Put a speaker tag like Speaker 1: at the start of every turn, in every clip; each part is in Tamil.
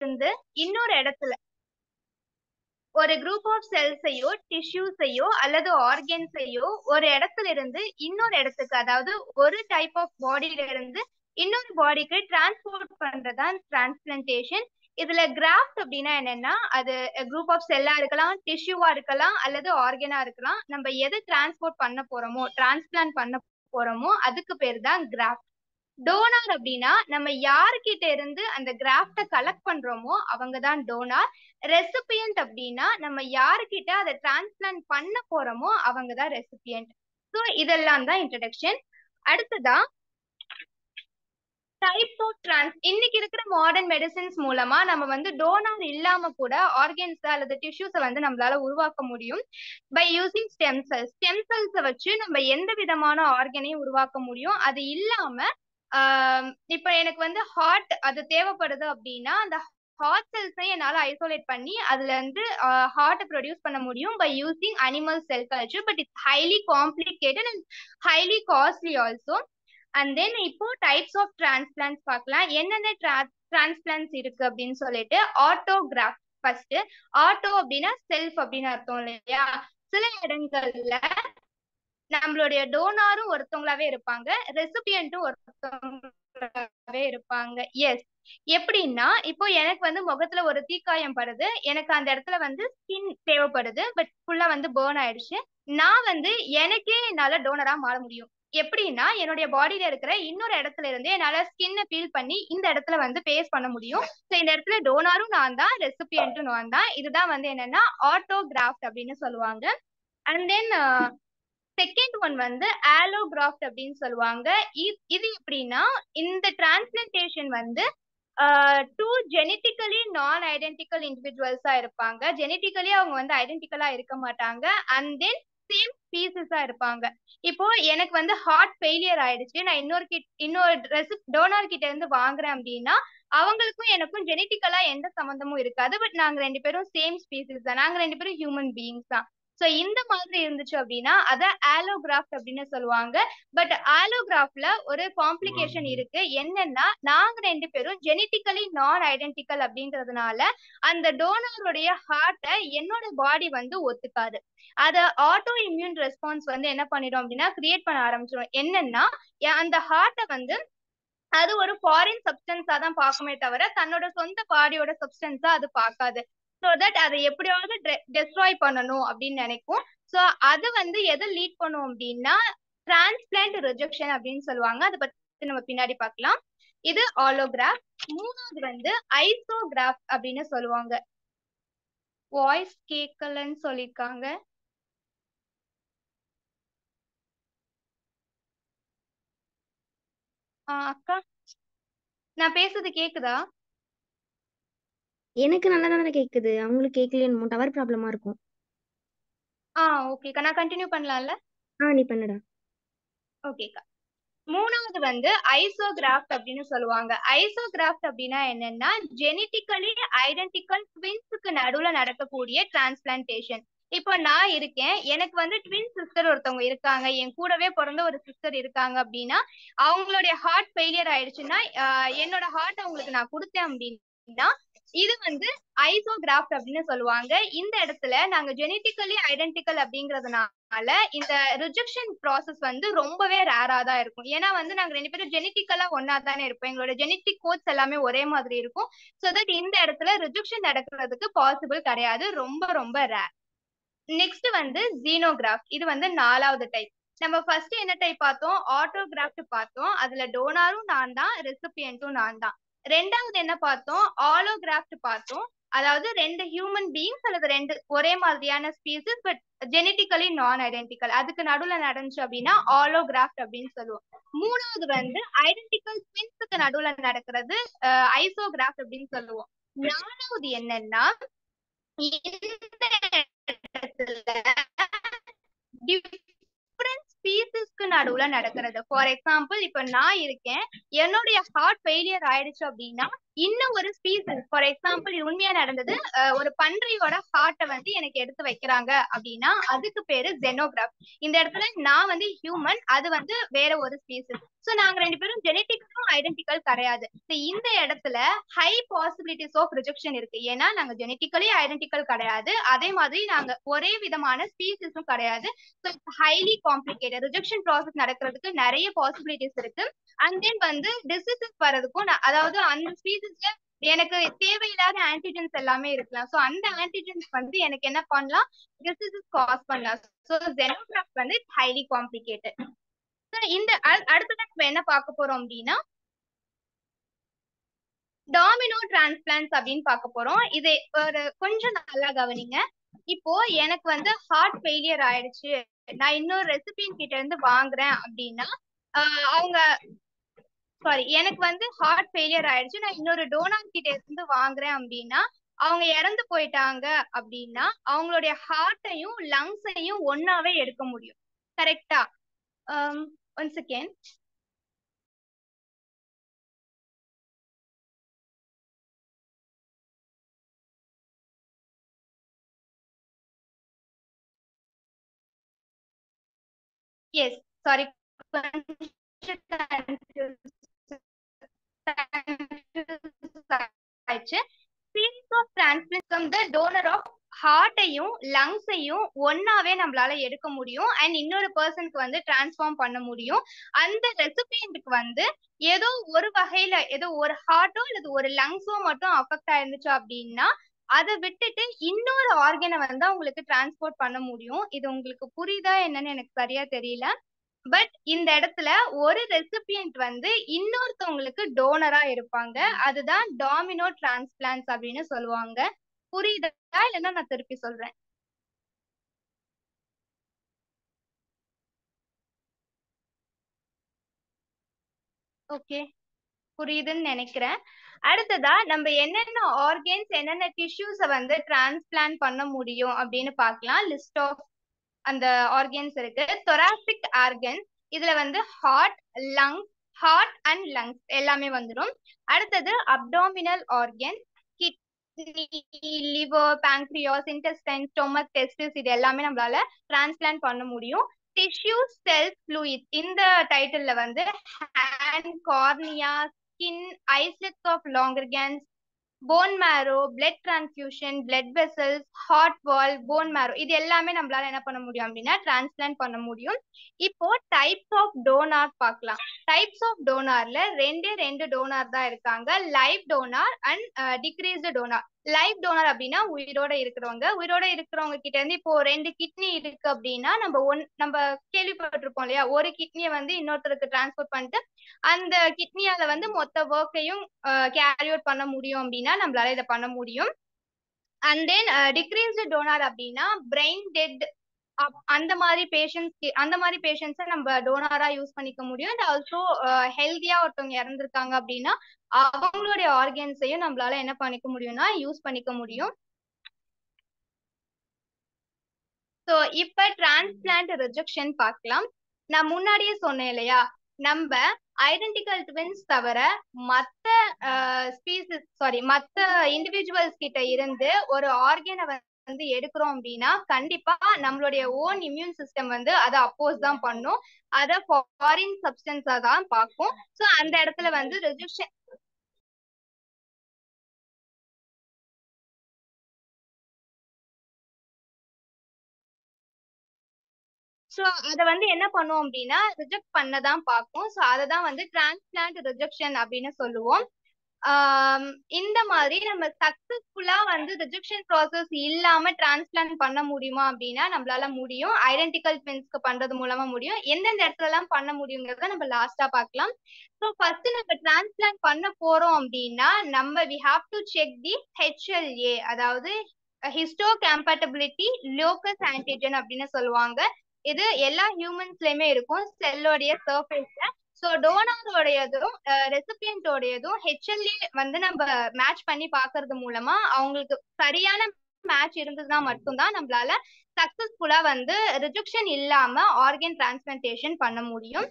Speaker 1: இருந்து இன்னொரு இடத்துல ஒரு குரூப் ஆஃப் செல்ஸையோ டிஷ்யூஸையோ அல்லது ஆர்கன்ஸையோ ஒரு இடத்துல இருந்து இன்னொரு இடத்துக்கு, அதாவது ஒரு டைப் ஆஃப் பாடியில இருந்து இன்னொரு பாடிக்கு டிரான்ஸ்போர்ட் பண்றதுதான் டிரான்ஸ்பிளான்டேஷன். இதுல கிராஃப்ட் அப்படின்னா என்னன்னா, அது குரூப் ஆஃப் செல்லா இருக்கலாம், டிஷ்யூவா இருக்கலாம், அல்லது ஆர்கனா இருக்கலாம். நம்ம எது டிரான்ஸ்போர்ட் பண்ண போறோமோ, டிரான்ஸ்பிளான்ட் பண்ண போறோமோ அதுக்கு பேர் தான் கிராஃப்ட். டோனார் அப்படின்னா நம்ம யார்கிட்ட இருந்து அந்த கிராஃப்ட கலெக்ட் பண்றோமோ அவங்க தான் டோனார். ரெசிபியன்ட் அப்படின்னா நம்ம யார்கிட்ட அதை டிரான்ஸ்பிளான்ட் பண்ண போறோமோ அவங்க தான் ரெசிபியன்ட். ஸோ இதெல்லாம் தான் இன்ட்ரடக்ஷன். அடுத்ததா டைப்ஸ் ஆஃப் இன்னைக்கு இருக்கிற மாடர்ன் மெடிசின்ஸ் மூலமா நம்ம வந்து டோனார் இல்லாம கூட ஆர்கன்ஸ் அல்லது டிஷ்யூஸை வந்து நம்மளால உருவாக்க முடியும் by using stem cells. Stem செல்ஸை வச்சு நம்ம எந்த விதமான ஆர்கனையும் உருவாக்க முடியும். அது இல்லாம இப்ப எனக்கு வந்து ஹார்ட் அது தேவைப்படுது அப்படின்னா அந்த ஹார்ட் செல்ஸை என்னால ஐசோலேட் பண்ணி அதுல இருந்து ஹார்ட் ப்ரொடியூஸ் பண்ண முடியும் by using animal cell culture. But it's highly complicated and highly costly also. And then இப்போ டைப்ஸ் ஆஃப் டிரான்ஸ்பிளான்ஸ் பார்க்கலாம். என்னென்ன டிரான்ஸ்பிளான்ஸ் இருக்கு அப்படின்னு சொல்லிட்டு ஆட்டோகிராஃப்ட். ஃபர்ஸ்ட் ஆட்டோ அப்படின்னா செல்ஃப் அப்படின்னு அர்த்தம் இல்லையா. சில இடங்கள்ல நம்மளுடைய டோனாரும் ஒருத்தவங்களாவே இருப்பாங்க, ரெசிபியன்ட்டும் ஒருத்தவங்களாவே இருப்பாங்க. எஸ், எப்படின்னா இப்போ எனக்கு வந்து முகத்துல ஒரு தீக்காயம் படுது, எனக்கு அந்த இடத்துல வந்து ஸ்கின் தேவைப்படுது, பட் ஃபுல்லா வந்து பேர்ன் ஆயிடுச்சு. நான் வந்து எனக்கே என்னால டோனரா மாற முடியும். எப்படின்னா என்னுடைய பாடியில இருக்கிற இன்னொரு இடத்துல இருந்து என்னால ஸ்கின்னை ஃபீல் பண்ணி இந்த இடத்துல வந்து பேஸ் பண்ண முடியும். ஸோ இந்த இடத்துல டோனாரும் நான் தான், ரெசிபியன்ட்டும் நான் தான். இதுதான் வந்து என்னன்னா ஆட்டோகிராஃப்ட் அப்படின்னு சொல்லுவாங்க. அண்ட் தென் செகண்ட் ஒன் வந்து ஆலோகிராஃப்ட் அப்படின்னு சொல்லுவாங்க. இது எப்படின்னா இந்த டிரான்ஸ்பிளான்டேஷன் வந்து டூ ஜெனட்டிக்கலி நான் ஐடென்டிக்கல் இண்டிவிஜுவல்ஸா இருப்பாங்க. ஜெனட்டிக்கலி அவங்க வந்து ஐடென்டிக்கலா இருக்க மாட்டாங்க. அண்ட் தென் சேம் ஸ்பீசிஸா இருப்பாங்க. இப்போ எனக்கு வந்து ஹார்ட் ஃபெயிலியர் ஆயிடுச்சு, நான் இன்னொரு டோனர் கிட்ட இருந்து வாங்குறேன் அப்படின்னா அவங்களுக்கும் எனக்கும் ஜெனட்டிக்கலா எந்த சம்மந்தமும் இருக்காது. பட் நாங்க ரெண்டு பேரும் சேம் ஸ்பீசிஸ் தான், நாங்க ரெண்டு பேரும் ஹியூமன் பீயிங்ஸ் தான். சோ இந்த மாதிரி இருந்துச்சு அப்படின்னா அத ஆலோகிராஃப்ட் அப்படின்னு சொல்லுவாங்க. பட் ஆலோகிராஃப்ல ஒரு காம்ப்ளிகேஷன் இருக்கு. என்னன்னா நாங்க ரெண்டு பேரும் ஜெனட்டிக்கலி நான் ஐடென்டிக்கல் அப்படின்றதுனால அந்த டோனருடைய ஹார்ட்டை என்னோட பாடி வந்து ஒத்துக்காது. அத ஆட்டோ இம்யூன் ரெஸ்பான்ஸ் வந்து என்ன பண்ணிடும் அப்படின்னா கிரியேட் பண்ண ஆரம்பிச்சிடும். என்னன்னா அந்த ஹார்ட்டை வந்து அது ஒரு ஃபாரின் சப்ஸ்டன்ஸா தான் பார்க்குமே தவிர தன்னோட சொந்த பாடியோட சப்ஸ்டன்ஸா அது பார்க்காது. ஸோ தட் அதை எப்படியாவது டெஸ்ட்ராய் பண்ணணும் அப்படின்னு நினைக்கும். ஸோ அது வந்து எதை லீட் பண்ணும் அப்படின்னா டிரான்ஸ்பிளான்ட் ரிஜெக்ஷன் அப்படின்னு சொல்லுவாங்க. அதை பத்தி நம்ம பின்னாடி பார்க்கலாம். இது ஆலோகிராஃப். மூணாவது வந்து ஐசோகிராஃப் அப்படின்னு சொல்லுவாங்க. வாய்ஸ் கேட்கலன்னு சொல்லியிருக்காங்க. அக்கா, நான் பேசுறது கேக்குதா?
Speaker 2: எனக்கு நல்லா தானே கேக்குது, அவங்களுக்கு கேட்கலையே, டவர் ப்ராப்ளமா இருக்கும்.
Speaker 1: ஓகேக்கா, நான் கண்டினியூ பண்ணலாம்ல?
Speaker 2: நீ பண்ணுடா.
Speaker 1: ஓகேக்கா. மூணாவது வந்து ஐசோகிராஃப்ட் அப்படின்னு சொல்லுவாங்க. ஐசோகிராஃப்ட் அப்படின்னா என்னன்னா ஜெனட்டிக்கலி ஐடென்டிக்கல் ட்வின்ஸுக்கு நடுவுல நடக்கக்கூடிய டிரான்ஸ்பிளான்டேஷன். இப்போ நான் இருக்கேன், எனக்கு வந்து ட்வின் சிஸ்டர் ஒருத்தவங்க இருக்காங்க, என் கூடவே பிறந்த ஒரு சிஸ்டர் இருக்காங்க அப்படின்னா அவங்களுடைய ஹார்ட் ஃபெயிலியர் ஆயிடுச்சுன்னா என்னோட ஹார்ட் அவங்களுக்கு நான் கொடுத்தேன் அப்படின்னா இது வந்து ஐசோகிராஃப்ட் அப்படின்னு சொல்லுவாங்க. இந்த இடத்துல நாங்க ஜெனட்டிக்கலி ஐடென்டிக்கல் அப்படிங்கறதுனால இந்த ரிஜெக்ஷன் ப்ராசஸ் வந்து ரொம்பவே ரேரா தான் இருக்கும். ஏன்னா வந்து நாங்க ரெண்டு பேரும் ஜெனட்டிக்கலா ஒன்னா தானே இருப்போம், எங்களோட ஜெனட்டிக் கோட்ஸ் எல்லாமே ஒரே மாதிரி இருக்கும். சோ தட் இந்த இடத்துல ரிஜெக்ஷன் நடக்கிறதுக்கு பாசிபிள் கிடையாது, ரொம்ப ரொம்ப ரேர். நெக்ஸ்ட் வந்து ஜீனோகிராஃப்ட். இது வந்து நாலாவது டைப். நம்ம ஃபர்ஸ்ட் என்ன டைப் பார்த்தோம்? ஆட்டோகிராஃப்ட் பார்த்தோம், அதுல டோனாரும் நான் தான், ரெசிபியன்ட்டும் நான் தான். ரெண்டாவது என்ன பார்த்தோம்? ஆலோகிராஃப்ட் பார்த்தோம், அதாவது ரெண்டு ஹியூமன் பீயிங்ஸ் அல்லது ரெண்டு ஒரே மாதிரியான ஸ்பீசிஸ் பட் ஜெனட்டிக்கலி நான் ஐடென்டிக்கல், அதுக்கு நடுவுல நடந்துச்சு அப்படின்னா ஆலோகிராஃப்ட் அப்படின்னு சொல்லுவோம். மூணாவது வந்து ஐடென்டிக்கல் ட்வின்ஸுக்கு நடுவுல நடக்கிறது ஐசோகிராஃப்ட் அப்படின்னு சொல்லுவோம். நாலாவது என்னன்னா இந்த இடத்துல டிஃபரண்ட் ஸ்பீசிஸ்க்கு நடுவுல நடக்கிறது. ஃபார் எக்ஸாம்பிள் இப்ப நான் இருக்கேன், என்னுடைய ஹார்ட் ஃபெயிலியர் ஆயிடுச்சு அப்படின்னா இன்னும் ஒரு ஸ்பீசிஸ், ஃபார் எக்ஸாம்பிள் இது உண்மையா நடந்தது, ஒரு பன்றியோட ஹார்ட்டை வந்து எனக்கு எடுத்து வைக்கிறாங்க அப்படின்னா அதுக்கு பேரு ஜெனோகிராஃப். இந்த இடத்துல நான் வந்து ஹியூமன், அது வந்து வேற ஒரு ஸ்பீசிஸ். சோ நாங்க ரெண்டு பேரும் ஜெனட்டிக்கும் ஐடென்டிக்கல் கிடையாது. இந்த இடத்துல ஹை பாசிபிலிட்டிஸ் ஆஃப் ரிஜெக்ஷன் இருக்கு. ஏன்னா நாங்க ஜெனட்டிக்கலி ஐடென்டிக்கல் கிடையாது, அதே மாதிரி நாங்க ஒரே விதமான ஸ்பீசிஸும் கிடையாது. So it's highly complicated. Rejection process நடக்கிறதுக்கு நிறைய பாசிபிலிட்டிஸ் இருக்கு. அண்ட் தென் வந்து டிசீசஸ் வர்றதுக்கும் அதாவது அந்த ஸ்பீசிஸ்ல எனக்கு தேவையில்லாத ஆன்டிஜென்ஸ் எல்லாமே இருக்கலாம். சோ அந்த ஆன்டிஜென்ஸ் வந்து எனக்கு என்ன பண்ணலாம், டிசீசஸ் காஸ் பண்ணலாம். சோ ஜெனோகிராஃப் வந்து ஹைலி காம்ப்ளிகேட்டட். இந்த அடுத்ததான் நம்ம என்ன பார்க்க போறோம் அப்படின்னா டாமினோ டிரான்ஸ்பிளான்ஸ் அப்படின்னு பார்க்க போறோம். இது ஒரு கொஞ்சம் நல்லா கவனிங்க. இப்போ எனக்கு வந்து ஹார்ட் ஃபெயிலியர் ஆயிடுச்சு, நான் இன்னொரு ரெசிபியன் கிட்ட இருந்து வாங்குறேன் அப்படின்னா அவங்க எனக்கு வந்து ஹார்ட் ஃபெயிலியர் ஆயிடுச்சு, நான் இன்னொரு டோனார் கிட்ட இருந்து வாங்குறேன் அப்படின்னா அவங்க இறந்து போயிட்டாங்க அப்படின்னா அவங்களுடைய ஹார்ட்டையும் லங்ஸையும் ஒன்னாவே எடுக்க முடியும். கரெக்டா? One second. Yes, sorry, donor of ஹார்ட்டையும் லங்ஸையும் ஒன்னாவே நம்மளால எடுக்க முடியும் அண்ட் இன்னொரு பர்சனுக்கு வந்து டிரான்ஸ்ஃபார்ம் பண்ண முடியும். அந்த ரெசிபியன்ட்க்கு வந்து ஏதோ ஒரு வகையில ஏதோ ஒரு ஹார்ட்டோ அல்லது ஒரு லங்ஸோ மட்டும் அஃபெக்ட் ஆயிருந்துச்சு அப்படின்னா அதை விட்டுட்டு இன்னொரு ஆர்கனை வந்து அவங்களுக்கு டிரான்ஸ்போர்ட் பண்ண முடியும். இது உங்களுக்கு புரியுதா என்னன்னு எனக்கு சரியா தெரியல. பட் இந்த இடத்துல ஒரு ரெசிபியன்ட் வந்து இன்னொருத்தவங்களுக்கு டோனரா இருப்பாங்க. அதுதான் டாமினோ டிரான்ஸ்பிளான்ஸ் அப்படின்னு சொல்லுவாங்க. புரியுதா இல்லைன்னா நான் திருப்பி சொல்றேன். ஓகே, புரியுதுன்னு நினைக்கிறேன். அடுத்ததா நம்ம என்னென்ன ஆர்கன்ஸ் என்னென்ன டிஷ்யூஸ வந்து டிரான்ஸ்பிளான்ட் பண்ண முடியும் அப்படின்னு பார்க்கலாம். லிஸ்ட் ஆஃப் அந்த ஆர்கன்ஸ் இருக்கு. தொராசிக் ஆர்கன்ஸ், இதுல வந்து ஹார்ட் அண்ட் லங்ஸ் எல்லாமே வந்துடும். அடுத்தது abdominal organ, kidney, liver, pancreas, intestine, stomach, testis, இது எல்லாமே நம்மளால டிரான்ஸ்பிளான்ட் பண்ண முடியும். டிஷ்யூ, செல், ஃப்ளூயிட், இந்த டைட்டில்ல வந்து hand, cornea, skin, islets of Langerhans, bone marrow, blood transfusion, blood vessels, heart wall, bone marrow, இது எல்லாமே நம்மளால என்ன பண்ண முடியும் அப்படின்னா டிரான்ஸ்பிளான்ட் பண்ண முடியும். இப்போ டைப்ஸ் ஆஃப் டோனார் பார்க்கலாம். டைப்ஸ் ஆஃப் டோனார்ல ரெண்டு டோனார் தான் இருக்காங்க, live donor and decreased donor. Live donor அப்படின்னா உயிரோட இருக்கிறவங்க கிட்ட இருந்து இப்போ 2 கிட்னி இருக்கு அப்படின்னா நம்ம கேள்விப்பட்டிருப்போம் இல்லையா, ஒரு கிட்னியை வந்து இன்னொருத்தருக்கு டிரான்ஸ்போர்ட் பண்ணிட்டு அந்த கிட்னியால வந்து மொத்த ஒர்க்கையும் கேரி அவுட் பண்ண முடியும் அப்படின்னா நம்மளால இதை பண்ண முடியும். அண்ட் தென் டிக்ரீஸ்டு டோனார் அப்படின்னா பிரெயின் டெட், அந்த மாதிரி பேஷண்ட்ஸை நம்ம டோனாரா யூஸ் பண்ணிக்க முடியும். அண்ட் ஆல்சோ ஹெல்தியா ஒருத்தவங்க இறந்துருக்காங்க அப்படின்னா அவங்களுடைய ஆர்கன்ஸையும் நம்மளால என்ன பண்ணிக்க முடியும்னா யூஸ் பண்ணிக்க முடியும். ஸோ இப்ப டிரான்ஸ்பிளான்ட் ரிஜெக்ஷன் பார்க்கலாம். நான் முன்னாடியே சொன்னேன் இல்லையா, நம்ம ஐடென்டிக்கல் ட்வின்ஸ் தவிர மத்த இண்டிவிஜுவல்ஸ் கிட்ட இருந்து ஒரு ஆர்கனை வந்து எடுக்கிறோம் அப்படின்னா கண்டிப்பா நம்மளுடைய ஓன் இம்யூன் சிஸ்டம் வந்து அதை அப்போஸ் தான் பண்ணும், அதை ஃபாரின் சப்ஸ்டன்ஸா தான் பார்க்கும். ஸோ அந்த இடத்துல வந்து ரிஜெக்ஷன் ஸோ அதை வந்து என்ன பண்ணுவோம் அப்படின்னா ரிஜெக்ட் பண்ணதான் பார்க்கும். ஸோ அதை தான் வந்து டிரான்ஸ்பிளான்ட் ரிஜெக்ஷன் அப்படின்னு சொல்லுவோம். இந்த மாதிரி நம்ம சக்சஸ்ஃபுல்லா வந்து ரிஜெக்ஷன் ப்ராசஸ் இல்லாம டிரான்ஸ்பிளான்ட் பண்ண முடியுமா அப்படின்னா நம்மளால முடியும். ஐடென்டிக்கல் ட்வின்ஸ்க்கு பண்றது மூலமா முடியும். எந்தெந்த இடத்துல எல்லாம் பண்ண முடியுங்கிறத நம்ம லாஸ்டா பார்க்கலாம். ஸோ ஃபர்ஸ்ட் நம்ம டிரான்ஸ்பிளான்ட் பண்ண போறோம் அப்படின்னா we have to check the HLA, அதாவது ஹிஸ்டோ கம்பேட்டபிலிட்டி லோக்கஸ் ஆன்டிஜன் அப்படின்னு சொல்லுவாங்க. இது எல்லா ஹியூமன்ஸ்லயுமே இருக்கும் செல்லோடைய சர்ஃபேஸ்ல. ஸோ டோனாரோடையதும் ரெசிபியன்டோடையதும் HLA வந்து நம்ம மேட்ச் பண்ணி பாக்குறது மூலமா அவங்களுக்கு சரியான மேட்ச் இருந்ததுன்னா மட்டும்தான் நம்மளால சக்சஸ்ஃபுல்லா வந்து ரிஜெக்ஷன் இல்லாம ஆர்கன் டிரான்ஸ்பிளான்டேஷன் பண்ண முடியும்.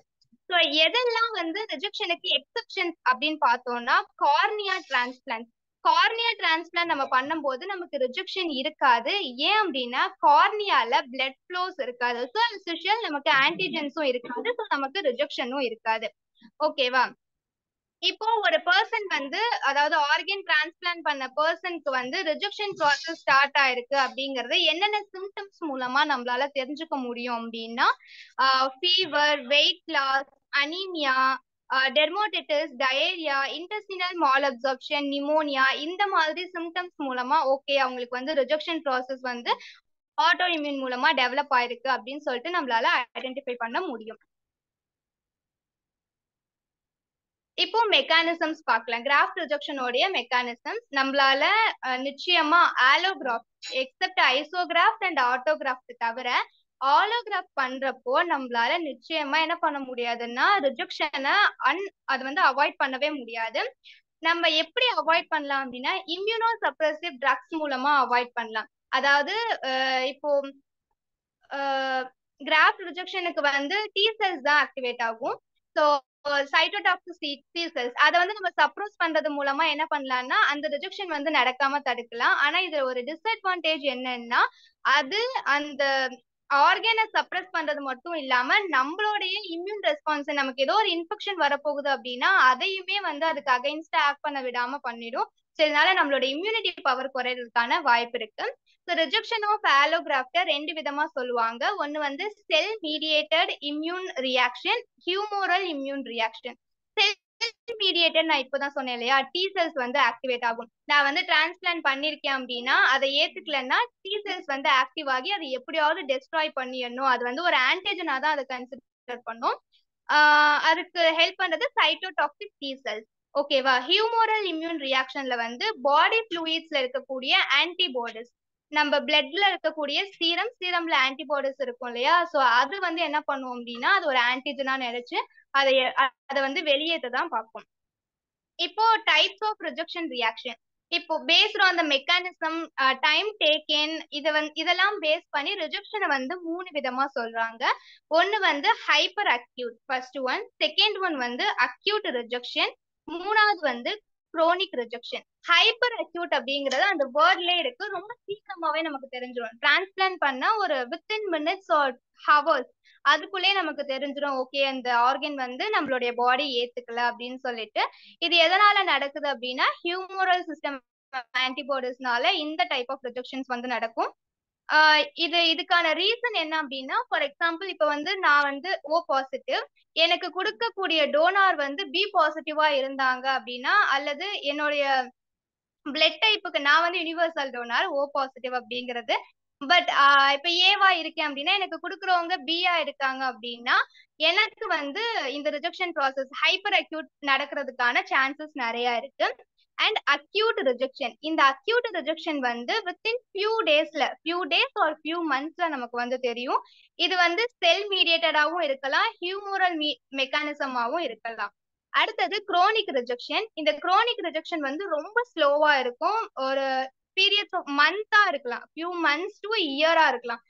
Speaker 1: ஸோ எதெல்லாம் வந்து ரிஜெக்ஷனுக்கு எக்ஸெப்ஷன்ஸ் அப்படின்னு பார்த்தோம்னா கார்னியா டிரான்ஸ்பிளான்ட். கார்னியா டிரான்ஸ்பிளான்ட் நம்ம பண்ணும்போது நமக்கு ரிஜெக்ஷன் இருக்காது. ஏன் அப்படின்னா கார்னியால பிளட் ஃப்ளோஸ் இருக்காது. ஸோ நமக்கு ஆன்டிஜென்ஸும் இருக்காது. ஸோ நமக்கு ரிஜெக்ஷனும் இருக்காது. ஓகேவா? இப்போ ஒரு பர்சன் வந்து அதாவது ஆர்கன் டிரான்ஸ்பிளான்ட் பண்ண பர்சனுக்கு வந்து ரிஜெக்ஷன் ப்ராசஸ் ஸ்டார்ட் ஆயிருக்கு அப்படிங்கறது என்னென்ன சிம்டம்ஸ் மூலமா நம்மளால தெரிஞ்சுக்க முடியும் அப்படின்னா fever, weight loss, anaemia, dermatitis, diarrhoea, intestinal malabsorption, pneumonia, இந்த மாதிரி சிம்டம்ஸ் மூலமா ஓகே அவங்களுக்கு வந்து ரிஜெக்ஷன் ப்ராசஸ் வந்து ஆட்டோ இம்யூன் மூலமா டெவலப் ஆயிருக்கு அப்படின்னு சொல்லிட்டு நம்மளால ஐடென்டிஃபை பண்ண முடியும். இப்போ மெக்கானிசம்ஸ் பார்க்கலாம். கிராஃப்ட் ரிஜெக்ஷனோடைய மெக்கானிசம்ஸ் நம்மளால நிச்சயமா ஆலோகிராஃப்ட் எக்ஸப்ட் ஐசோகிராஃப்ட் அண்ட் ஆட்டோகிராஃப்ட் தவிர ஆலோகிராஃப்ட் பண்றப்போ நம்மளால நிச்சயமா என்ன பண்ண முடியாதுன்னா ரிஜெக்ஷனை அது வந்து அவாய்ட் பண்ணவே முடியாது. நம்ம எப்படி அவாய்ட் பண்ணலாம் அப்படின்னா இம்யூனோ சப்ரசிவ் ட்ரக்ஸ் மூலமா அவாய்ட் பண்ணலாம். அதாவது இப்போ கிராஃப்ட் ரிஜெக்ஷனுக்கு வந்து டி செல்ஸ் தான் ஆக்டிவேட் ஆகும். ஸோ சைட்டோடாக்சிக் டி செல்ஸ் அதை வந்து நம்ம சப்ரோஸ் பண்றது மூலமா என்ன பண்ணலாம்னா அந்த ரிஜெக்ஷன் வந்து நடக்காம தடுக்கலாம். ஆனா இது ஒரு டிஸ்அட்வான்டேஜ் என்னன்னா அது அந்த ஆர்கனை சப்ரஸ் பண்றது மட்டும் இல்லாம நம்மளுடைய இம்யூன் ரெஸ்பான்ஸ் நமக்கு ஏதோ ஒரு இன்ஃபெக்ஷன் வரப்போகுது அப்படின்னா அதையுமே வந்து அதுக்கு அகைன்ஸ்டா ஆக்ட் பண்ண விடாம பண்ணிடும். ஸோ இதனால நம்மளோட இம்யூனிட்டி பவர் குறைறதுக்கான வாய்ப்பு இருக்கு. ஸோ ரிஜெக்ஷன் ஆஃப் ஆலோகிராஃப்ட ரெண்டு விதமா சொல்லுவாங்க. ஒன்னு வந்து செல் mediated immune reaction, ஹியூமோரல் immune reaction. செல் மீடியேட்டட் நான் இப்பதான் சொன்னேன் இல்லையா, டி செல்ஸ் வந்து ஆக்டிவேட் ஆகும். நான் வந்து டிரான்ஸ்பிளான்ட் பண்ணிருக்கேன் அப்படின்னா அதை ஏத்துக்கலன்னா டி செல்ஸ் வந்து ஆக்டிவ் ஆகி அதை எப்படியாவது டெஸ்ட்ராய் பண்ணிடணும். அது வந்து ஒரு ஆன்டிஜனா தான் அதை கன்சிடர் பண்ணும். அதுக்கு ஹெல்ப் பண்றது சைட்டோடாக்சிக் டி செல்ஸ். ஓகேவா? ஹியூமோரல் இம்யூன் ரியாக்ஷன்ல வந்து பாடி ஃப்ளூயிட்ஸ்ல இருக்கக்கூடிய ஆன்டிபாடிஸ், நம்ம பிளட்ல இருக்கக்கூடிய சீரம்ல ஆன்டிபாடிஸ் இருக்கும் இல்லையா, சோ அது வந்து என்ன பண்ணுவோம் அப்படின்னா அது ஒரு ஆன்டிஜனா நினைச்சு அதை வந்து வெளியேற்றதான் பார்ப்போம். இப்போ டைப்ஸ் ஆஃப் ரிஜெக்ஷன் ரியாக்ஷன். இப்போ based on the mechanism, time taken, இதெல்லாம் பேஸ் பண்ணி ரிஜெக்ஷனை வந்து 3 விதமா சொல்றாங்க. ஒன்னு வந்து hyper acute first one, second one வந்து அக்யூட் ரிஜெக்ஷன், மூணாவது வந்து குரோனிக் ரிஜெக்ஷன். ஹைப்பர் அக்யூட் அப்படிங்கறது அந்த வேர்ட்லயே இருக்கு, ரொம்ப சீக்கிரமாவே நமக்கு தெரிஞ்சிடும். டிரான்ஸ்பிளான்ட் பண்ணா ஒரு வித்தின் மினிட்ஸ் ஆர் ஹவர்ஸ் அதுக்குள்ளே நமக்கு தெரிஞ்சிடும் ஓகே அந்த ஆர்கன் வந்து நம்மளுடைய பாடி ஏத்துக்கல அப்படின்னு சொல்லிட்டு. இது எதனால நடக்குது அப்படின்னா ஹியூமரல் சிஸ்டம் ஆன்டிபாடிஸ்னால இந்த டைப் ஆஃப் ரிஜெக்ஷன்ஸ் வந்து நடக்கும். இதுக்கான ரீசன் என்ன அப்படின்னா ஃபார் எக்ஸாம்பிள் இப்ப வந்து நான் வந்து ஓ பாசிட்டிவ், எனக்கு கொடுக்கக்கூடிய டோனார் வந்து பி பாசிட்டிவா இருந்தாங்க அப்படின்னா அல்லது என்னுடைய பிளட் டைப்புக்கு நான் வந்து யூனிவர்சல் டோனார் ஓ பாசிட்டிவ் அப்படிங்கிறது, பட் இப்ப ஏவா இருக்கேன் அப்படின்னா எனக்கு கொடுக்குறவங்க பியா இருக்காங்க அப்படின்னா எனக்கு வந்து இந்த ரிஜெக்ஷன் ப்ராசஸ் ஹைப்பர் அக்யூட் நடக்கிறதுக்கான சான்சஸ் நிறைய இருக்கு. அண்ட் அக்யூட் ரிஜெக்ஷன், இந்த அக்யூட் ரிஜெக்ஷன் வந்து within few days or few மந்த்ஸ்ல நமக்கு வந்து தெரியும். இது வந்து செல் மீடியேட்டடாவும் இருக்கலாம், ஹியூமரல் மெக்கானிசமாவும் இருக்கலாம். அடுத்தது குரோனிக் ரிஜெக்ஷன். இந்த குரோனிக் ரிஜெக்ஷன் வந்து ரொம்ப ஸ்லோவா இருக்கும், ஒரு பீரியட்ஸ் ஆஃப் மந்த்தா இருக்கலாம், ஃபியூ மந்த்ஸ் டு இயரா இருக்கலாம்.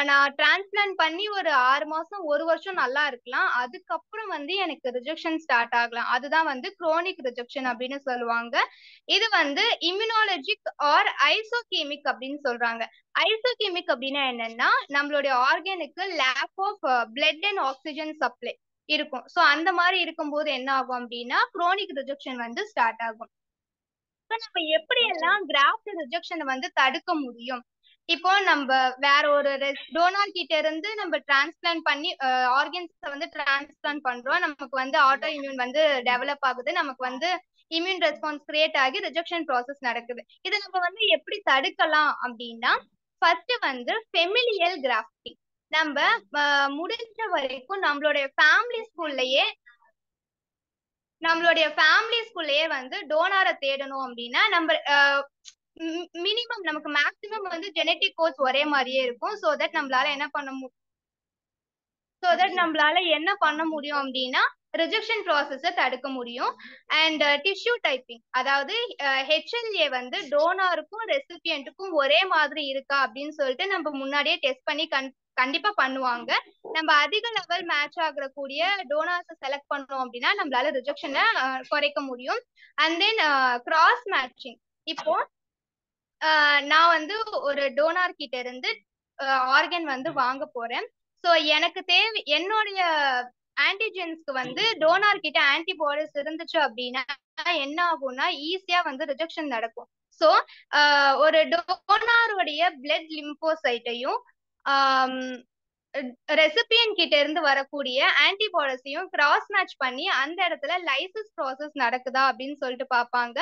Speaker 1: நான் டிரான்ஸ்பிளான்ட் பண்ணி ஒரு 6 மாசம் 1 வருஷம் நல்லா இருக்கலாம், அதுக்கப்புறம் வந்து எனக்கு ரிஜெக்ஷன் ஸ்டார்ட் ஆகலாம். அதுதான் வந்து குரோனிக் ரிஜெக்ஷன் அப்படின்னு சொல்லுவாங்க. இது வந்து இம்யூனாலஜிக் ஆர் ஐசோகெமிக் அப்படின்னு சொல்றாங்க. ஐசோகெமிக் அப்படின்னா என்னன்னா நம்மளுடைய ஆர்கனுக்கு lack of blood and oxygen supply இருக்கும். சோ அந்த மாதிரி இருக்கும்போது என்ன ஆகும் அப்படின்னா குரோனிக் ரிஜெக்ஷன் வந்து ஸ்டார்ட் ஆகும். நம்ம எப்படி எல்லாம் கிராஃப்ட் ரிஜெக்ஷனை வந்து தடுக்க முடியும்? இப்போ நம்ம வேற ஒரு டோனார் கிட்ட இருந்து நம்ம டிரான்ஸ்பிளான்ட் பண்ணி ஆர்கன்ஸ் வந்து டிரான்ஸ்பிளான்ட் பண்றோம், நமக்கு வந்து ஆட்டோ இம்யூன் வந்து டெவலப் ஆகுது, நமக்கு வந்து இம்யூன் ரெஸ்பான்ஸ் கிரியேட் ஆகி ரிஜெக்ஷன் ப்ராசஸ் நடக்குது. இதை நம்ம வந்து எப்படி தடுக்கலாம் அப்படின்னா ஃபர்ஸ்ட் வந்து ஃபெமிலியல் கிராஃப்டிங். நம்ம முடிஞ்ச வரைக்கும் நம்மளுடைய ஃபேமிலிஸ்குள்ளேயே வந்து டோனாரை தேடணும். அப்படின்னா நம்ம மினிமம் நமக்கு மேக்ஸிமம் வந்து ஜெனட்டிக் கோட்ஸ் ஒரே மாதிரியே இருக்கும். சோ தட் நம்மளால என்ன பண்ண முடியும் அப்படின்னா ரிஜெக்ஷன் ப்ராசஸை தடுக்க முடியும். அண்ட் டிஷ்யூ டைப்பிங், அதாவது ஹெச்எல்ஏ வந்து டோனாருக்கும் ரெசிபியன்ட்டுக்கும் ஒரே மாதிரி இருக்கா அப்படின்னு சொல்லிட்டு நம்ம முன்னாடியே டெஸ்ட் பண்ணி கண்டிப்பா பண்ணுவாங்க. நம்ம அதிக லெவல் மேட்ச் ஆகிற கூடிய டோனார்ஸை செலக்ட் பண்ணோம் அப்படின்னா நம்மளால ரிஜெக்ஷனை குறைக்க முடியும். And then cross matching. இப்போ நான் வந்து ஒரு டோனார் கிட்ட இருந்து ஆர்கன் வந்து வாங்க போறேன். ஸோ எனக்கு தேவை என்னுடைய ஆன்டிஜென்ஸ்க்கு வந்து டோனார் கிட்ட ஆன்டிபாடிஸ் இருந்துச்சு அப்படின்னா என்ன ஆகும்னா ஈஸியா வந்து ரிஜெக்ஷன் நடக்கும். ஸோ ஒரு டோனாருடைய பிளட் லிம்போசைட்டையும் ரெசிபியன் கிட்ட இருந்து வரக்கூடிய ஆன்டிபாடிஸையும் கிராஸ் மேட்ச் பண்ணி அந்த இடத்துல லைசிஸ் ப்ராசஸ் நடக்குதா அப்படின்னு சொல்லிட்டு பார்ப்பாங்க.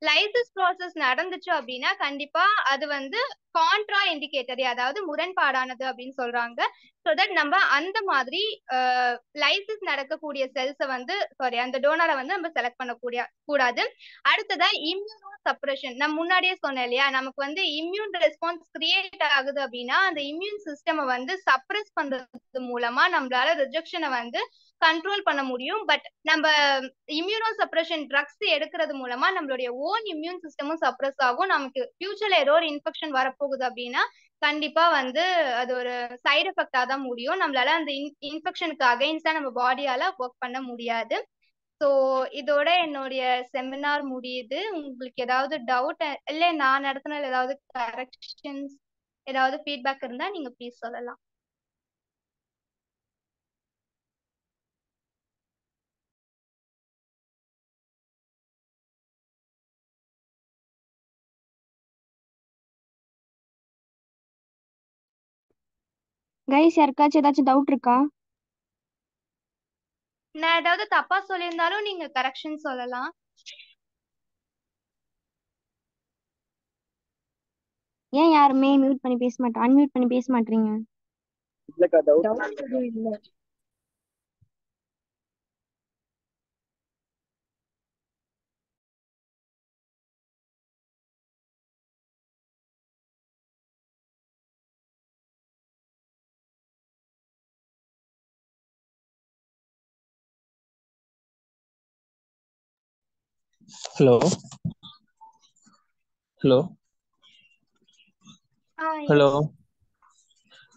Speaker 1: லைசிஸ் ப்ராசஸ் நடந்துச்சு அப்படின்னா கண்டிப்பா அது வந்து கான்ட்ரா இண்டிகேட்டரி, அதாவது முரண்பாடானது அப்படின்னு சொல்றாங்க. ஸோ தட் நம்ம அந்த மாதிரி லைசிஸ் நடக்கக்கூடிய செல்ஸை வந்து அந்த டோனரை வந்து நம்ம செலக்ட் பண்ணக்கூடிய கூடாது. அடுத்ததா இம்யூனோ சப்ரஷன். நான் முன்னாடியே சொன்னேன் இல்லையா, நமக்கு வந்து இம்யூன் ரெஸ்பான்ஸ் கிரியேட் ஆகுது அப்படின்னா அந்த இம்யூன் சிஸ்டம் வந்து சப்ரஸ் பண்றது மூலமா நம்மளால ரிஜெக்ஷனை வந்து கண்ட்ரோல் பண்ண முடியும். பட் நம்ம இம்யூனோ சப்ரஷன் ட்ரக்ஸ் எடுக்கிறது மூலமா நம்மளுடைய ஓன் இம்யூன் சிஸ்டமும் சப்ரஸ் ஆகும். நமக்கு ஃபியூச்சர்ல ஏதோ ஒரு இன்ஃபெக்ஷன் வரப்போகுது அப்படின்னா கண்டிப்பா வந்து அது ஒரு சைடு எஃபெக்டா தான் முடியும். நம்மளால அந்த இன்ஃபெக்ஷனுக்கு அகைன்ஸ்டா நம்ம பாடியால ஒர்க் பண்ண முடியாது. ஸோ இதோட என்னுடைய செமினார் முடியுது. உங்களுக்கு ஏதாவது டவுட் இல்லை நான் நடத்தினது ஏதாவது கரெக்ஷன்ஸ் ஏதாவது ஃபீட்பேக் இருந்தா நீங்க ப்ளீஸ் சொல்லலாம்.
Speaker 2: கைஸ் யாருக்காச்சும் ஏதாச்சும் டவுட் இருக்கா?
Speaker 1: நான் ஏதாவது தப்பா சொல்லியிருந்தாலும் நீங்க கரெக்ஷன் சொல்லலாம்.
Speaker 2: ஏன் யாருமே மியூட் பண்ணி பேச மாட்டேன், அன்மியூட் பண்ணி பேச மாட்டீங்க?
Speaker 3: இல்லக்கா டவுட்
Speaker 4: டவுட் எதுவும் இல்லை.
Speaker 3: ஹலோ ஹலோ ஹலோ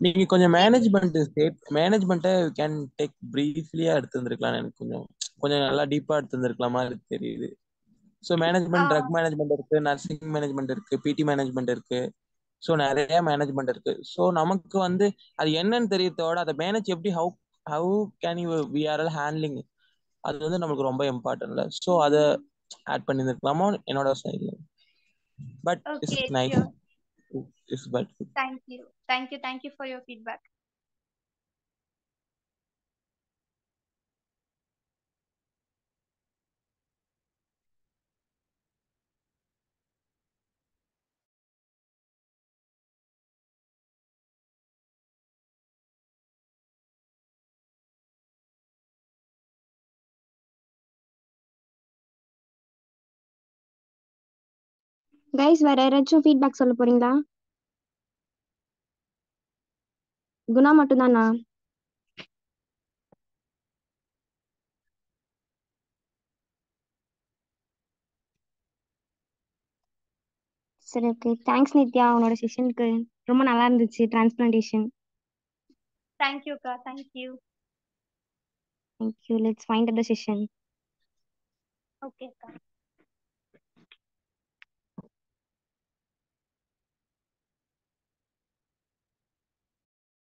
Speaker 3: நீங்க கொஞ்சம் மேனேஜ்மெண்ட்டை கேன் டேக் பிரீஃப்லியா எடுத்து வந்திருக்கலாம். எனக்கு கொஞ்சம் கொஞ்சம் நல்லா டீப்பா எடுத்து வந்திருக்கலாமா தெரியுது. ஸோ மேனேஜ்மெண்ட், ட்ரக் மேனேஜ்மெண்ட் இருக்கு, நர்சிங் மேனேஜ்மெண்ட் இருக்கு, பிடி மேனேஜ்மெண்ட் இருக்கு. ஸோ நிறைய மேனேஜ்மெண்ட் இருக்கு. ஸோ நமக்கு வந்து அது என்னன்னு தெரியத்தோட அதை மேனேஜ் எப்படி how can you VRL handling, அது வந்து நமக்கு ரொம்ப இம்பார்ட்டன்ட்ல. ஸோ அதை ஆட் பண்ணியிருக்கலாமோ என்னோட சைடில். But it's
Speaker 1: Okay,
Speaker 3: nice.
Speaker 1: sure.
Speaker 3: It's but
Speaker 1: Thank you. Thank you for your feedback.
Speaker 2: Guys வேற யாராச்சும் ஃபீட்பேக் சொல்ல போறீங்களா? குணா மட்டும்தானா? சரி, ஓகே. தேங்க்ஸ் நித்யா, உன்னோட செஷனுக்கு ரொம்ப நல்லா இருந்துச்சு. Transplantation.
Speaker 1: Thank you, Ka. Thank you.
Speaker 2: Thank you. Let's find the session.
Speaker 1: Okay, Ka.